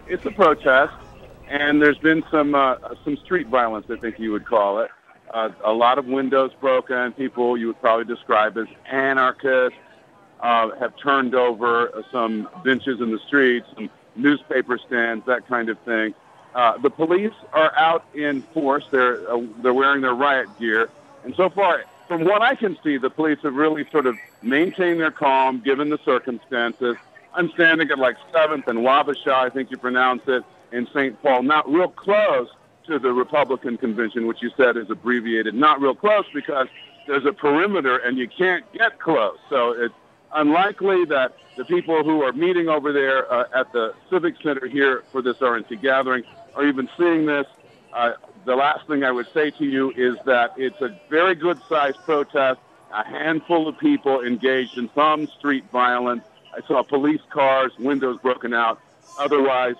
it's a protest, and there's been some street violence, I think you would call it. A lot of windows broken. People you would probably describe as anarchists have turned over some benches in the streets, some newspaper stands, that kind of thing. The police are out in force. They're wearing their riot gear, and so far, from what I can see, the police have really sort of maintained their calm given the circumstances. I'm standing at like 7th and Wabasha, I think you pronounce it, in St. Paul, not real close to the Republican convention, which you said is abbreviated. Not real close because there's a perimeter and you can't get close. So it's unlikely that the people who are meeting over there at the Civic Center here for this RNC gathering are even seeing this. The last thing I would say to you is that it's a very good-sized protest, a handful of people engaged in some street violence. I saw police cars, windows broken out. Otherwise,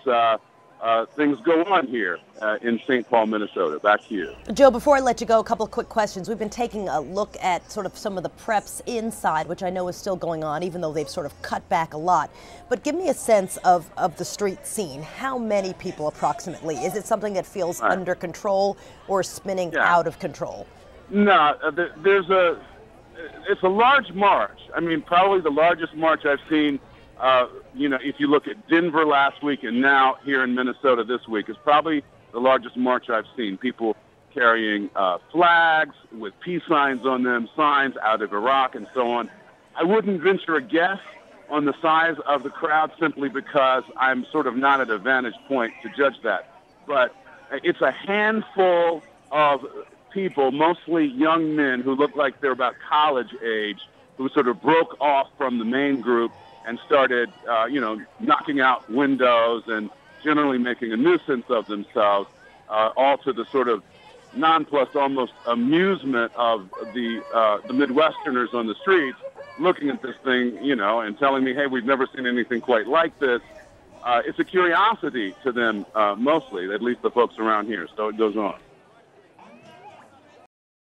things go on here in St. Paul, Minnesota. Back to you. Joe, before I let you go, a couple of quick questions. We've been taking a look at sort of some of the preps inside, which I know is still going on, even though they've sort of cut back a lot. But give me a sense of the street scene. How many people approximately? Is it something that feels under control or spinning out of control? No, it's a large march. I mean, probably the largest march I've seen. If you look at Denver last week and now here in Minnesota this week, is probably the largest march I've seen. People carrying flags with peace signs on them, signs out of Iraq and so on. I wouldn't venture a guess on the size of the crowd simply because I'm sort of not at a vantage point to judge that. But it's a handful of people, mostly young men who look like they're about college age, who sort of broke off from the main group and started, knocking out windows and generally making a nuisance of themselves, all to the sort of nonplussed almost amusement of the Midwesterners on the streets looking at this thing, and telling me, hey, we've never seen anything quite like this. It's a curiosity to them, mostly, at least the folks around here, so it goes on.